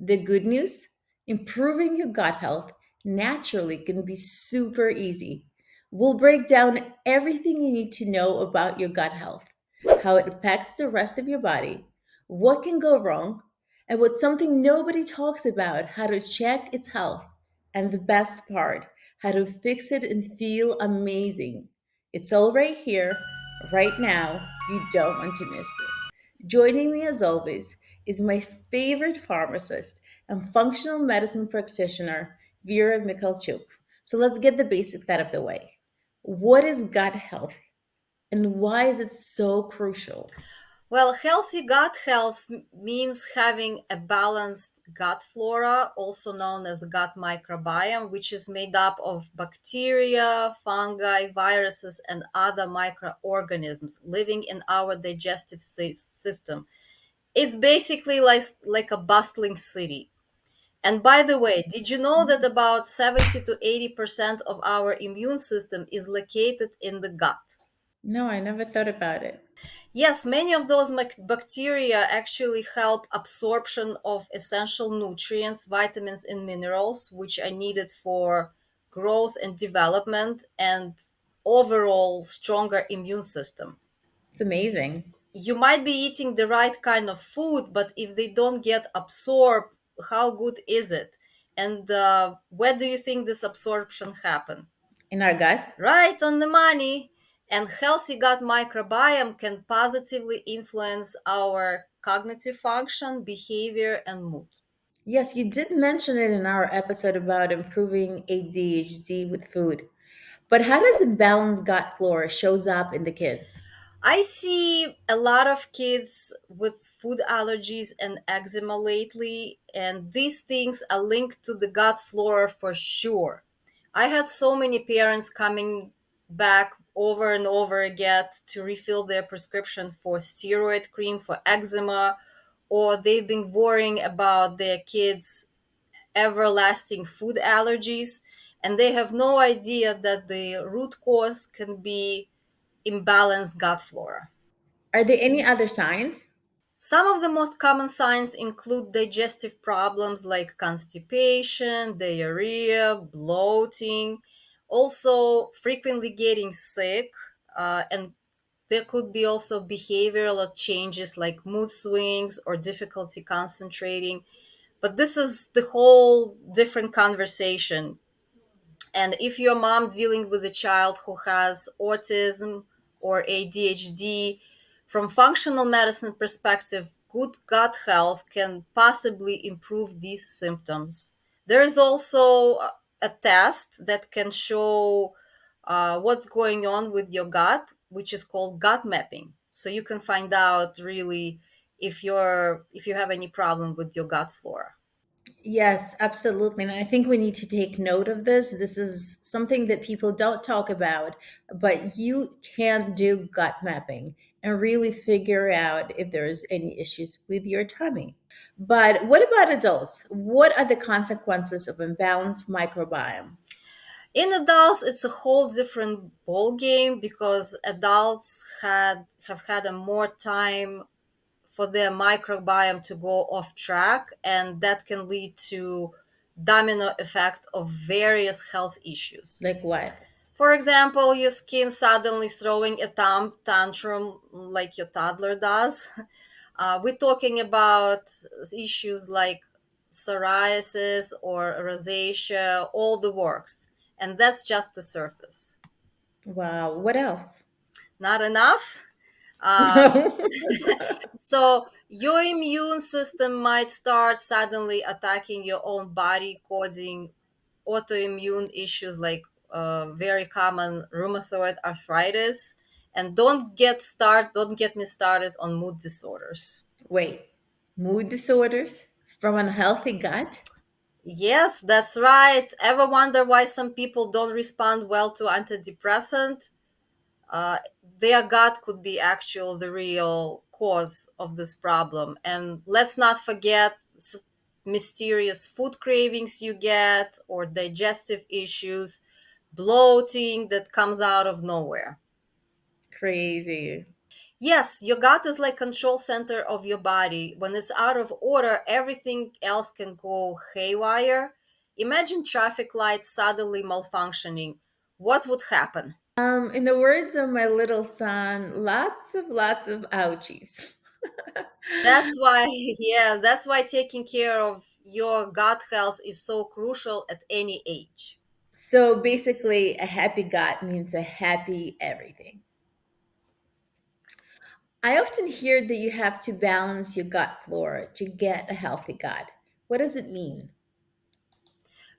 The good news, improving your gut health naturally can be super easy. We'll break down everything you need to know about your gut health, how it impacts the rest of your body, what can go wrong, and what's something nobody talks about, how to check its health, and the best part, how to fix it and feel amazing. It's all right here, right now. You don't want to miss this. Joining me as always is my favorite pharmacist and functional medicine practitioner, Vera Mikhalchuk. So let's get the basics out of the way. What is gut health and why is it so crucial? Well, healthy gut health means having a balanced gut flora, also known as the gut microbiome, which is made up of bacteria, fungi, viruses, and other microorganisms living in our digestive system. It's basically like a bustling city. And by the way, did you know that about 70 to 80% of our immune system is located in the gut? No, I never thought about it. Yes, many of those bacteria actually help absorption of essential nutrients, vitamins, and minerals, which are needed for growth and development and overall stronger immune system. It's amazing. You might be eating the right kind of food, but if they don't get absorbed, how good is it? And where do you think this absorption happen? In our gut? Right on the money. And healthy gut microbiome can positively influence our cognitive function, behavior, and mood. Yes, you did mention it in our episode about improving ADHD with food. But how does the balanced gut flora shows up in the kids? I see a lot of kids with food allergies and eczema lately, and these things are linked to the gut flora for sure. I had so many parents coming back over and over again to refill their prescription for steroid cream for eczema, or they've been worrying about their kids' everlasting food allergies, and they have no idea that the root cause can be imbalanced gut flora. Are there any other signs? Some of the most common signs include digestive problems like constipation, diarrhea, bloating, also frequently getting sick, and there could be also behavioral changes like mood swings or difficulty concentrating. But this is the whole different conversation. And if your mom dealing with a child who has autism or ADHD, from functional medicine perspective, good gut health can possibly improve these symptoms. There is also a test that can show what's going on with your gut, which is called gut mapping. So you can find out really if you have any problem with your gut flora. Yes, absolutely. And I think we need to take note of this. This is something that people don't talk about, but you can do gut mapping and really figure out if there's any issues with your tummy. But what about adults? What are the consequences of imbalanced microbiome? In adults, it's a whole different ball game because adults have had a more time for their microbiome to go off track, and that can lead to domino effect of various health issues. Like what? For example, your skin suddenly throwing a tantrum like your toddler does. We're talking about issues like psoriasis or rosacea, all the works. And that's just the surface. Wow. What else? Not enough? Uh, No. so your immune system might start suddenly attacking your own body, causing autoimmune issues like very common rheumatoid arthritis. And don't get me started on mood disorders. Wait, mood disorders from unhealthy gut? Yes, that's right. Ever wonder why some people don't respond well to antidepressant? uh, their gut could be actual the real cause of this problem. And let's not forget mysterious food cravings you get or digestive issues, bloating that comes out of nowhere. Crazy. Yes, your gut is like control center of your body. When it's out of order, everything else can go haywire. Imagine traffic lights suddenly malfunctioning. What would happen? In the words of my little son, lots of ouchies. That's why, yeah, that's why taking care of your gut health is so crucial at any age. So basically, a happy gut means a happy everything. I often hear that you have to balance your gut flora to get a healthy gut. What does it mean?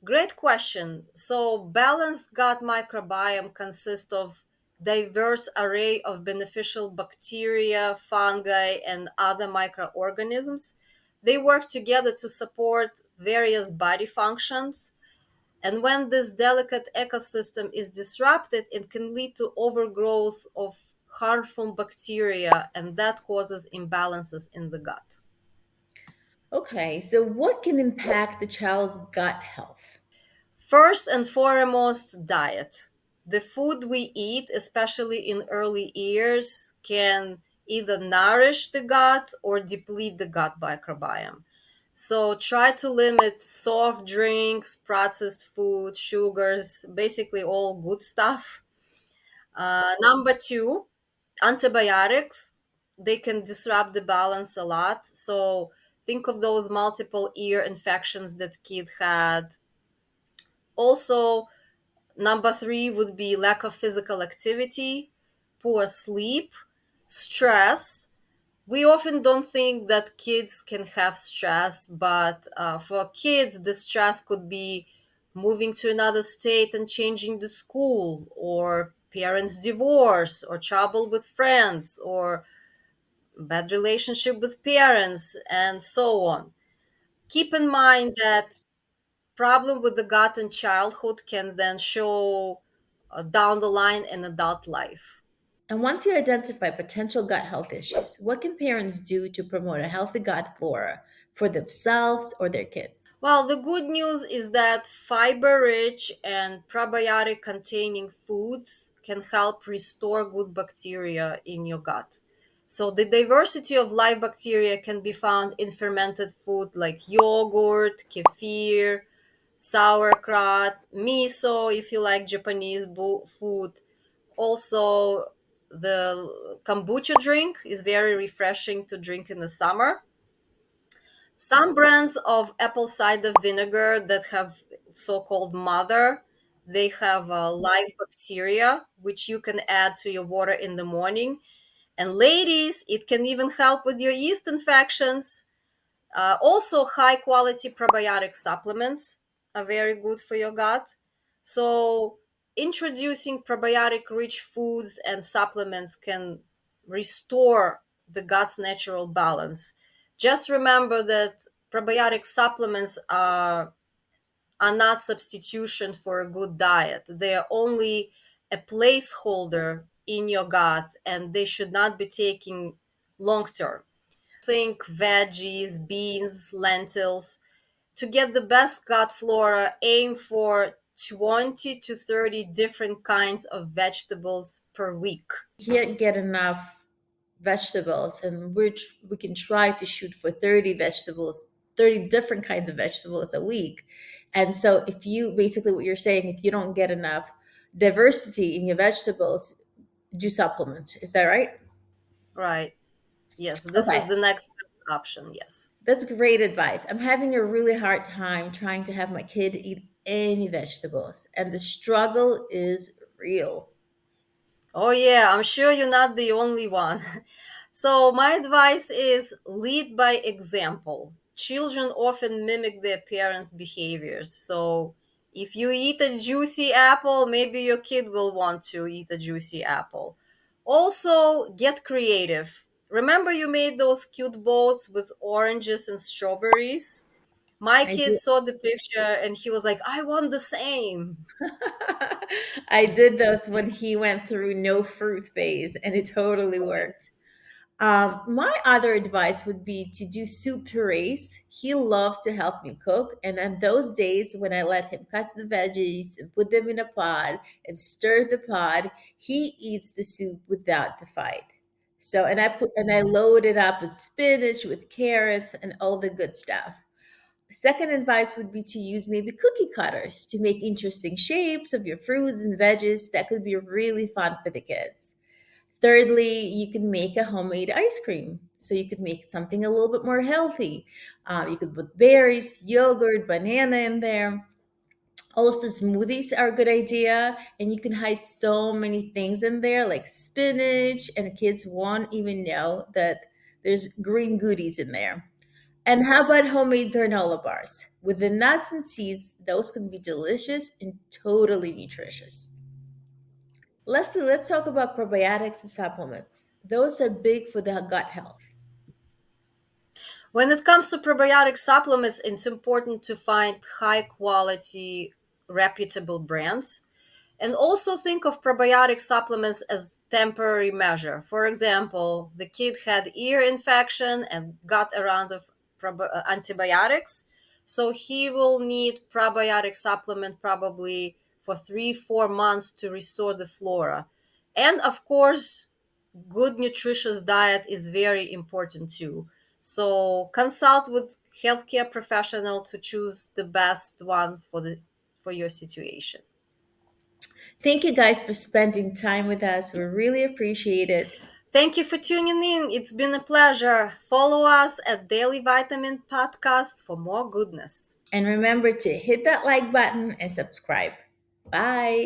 Great question. So, balanced gut microbiome consists of diverse array of beneficial bacteria, fungi, and other microorganisms. They work together to support various body functions. And when this delicate ecosystem is disrupted, it can lead to overgrowth of harmful bacteria, and that causes imbalances in the gut. Okay, so what can impact the child's gut health? First and foremost, diet. The food we eat, especially in early years, can either nourish the gut or deplete the gut microbiome. So try to limit soft drinks, processed food, sugars, basically all good stuff. Number two, antibiotics. They can disrupt the balance a lot. So think of those multiple ear infections that kid had. Also, number three would be lack of physical activity, poor sleep, stress. We often don't think that kids can have stress, but for kids, the stress could be moving to another state and changing the school, or parents' divorce, or trouble with friends, or bad relationship with parents, and so on. Keep in mind that problem with the gut in childhood can then show down the line in adult life. And once you identify potential gut health issues, what can parents do to promote a healthy gut flora for themselves or their kids? Well, the good news is that fiber rich and probiotic containing foods can help restore good bacteria in your gut. So, the diversity of live bacteria can be found in fermented food like yogurt, kefir, sauerkraut, miso, if you like Japanese food. Also, the kombucha drink is very refreshing to drink in the summer. Some brands of apple cider vinegar that have so-called mother, they have live bacteria which you can add to your water in the morning. And ladies, it can even help with your yeast infections. Also, high quality probiotic supplements are very good for your gut. So, introducing probiotic rich foods and supplements can restore the gut's natural balance. Just remember that probiotic supplements are not substitution for a good diet. They are only a placeholder in your gut, and they should not be taken long term. Think veggies, beans, lentils. To get the best gut flora, aim for 20 to 30 different kinds of vegetables per week. Can't get enough vegetables, and we can try to shoot for 30 vegetables, 30 different kinds of vegetables a week. And so, if you basically what you're saying, if you don't get enough diversity in your vegetables, do supplements. Is that right? Right. Yes, this is Okay. the next option. Yes. That's great advice. I'm having a really hard time trying to have my kid eat any vegetables, and the struggle is real. Oh, yeah, I'm sure you're not the only one. So, my advice is lead by example. Children often mimic their parents' behaviors. So, if you eat a juicy apple, maybe your kid will want to eat a juicy apple. Also, get creative. Remember, you made those cute boats with oranges and strawberries? My I kid do. saw the picture and he was like, I want the same. I did those when he went through no fruit phase, and it totally worked. My other advice would be to do soup purees. He loves to help me cook, and on those days when I let him cut the veggies and put them in a pot and stir the pot, he eats the soup without the fight. So, and I load it up with spinach, with carrots, and all the good stuff. Second advice would be to use maybe cookie cutters to make interesting shapes of your fruits and veggies. That could be really fun for the kids. Thirdly, you can make a homemade ice cream. So you could make something a little bit more healthy. You could put berries, yogurt, banana in there. Also, smoothies are a good idea, and you can hide so many things in there, like spinach, and kids won't even know that there's green goodies in there. And how about homemade granola bars? With the nuts and seeds, those can be delicious and totally nutritious. Leslie, let's talk about probiotics and supplements. Those are big for the gut health. When it comes to probiotic supplements, it's important to find high quality, reputable brands. And also think of probiotic supplements as temporary measure. For example, the kid had ear infection and got a round of antibiotics, so he will need probiotic supplement probably for 3 4 months to restore the flora. And of course, good nutritious diet is very important too. So consult with healthcare professional to choose the best one for your situation. Thank you guys for spending time with us. We really appreciate it. Thank you for tuning in. It's been a pleasure. Follow us at Daily Vitamin Podcast for more goodness. And remember to hit that like button and subscribe. Bye.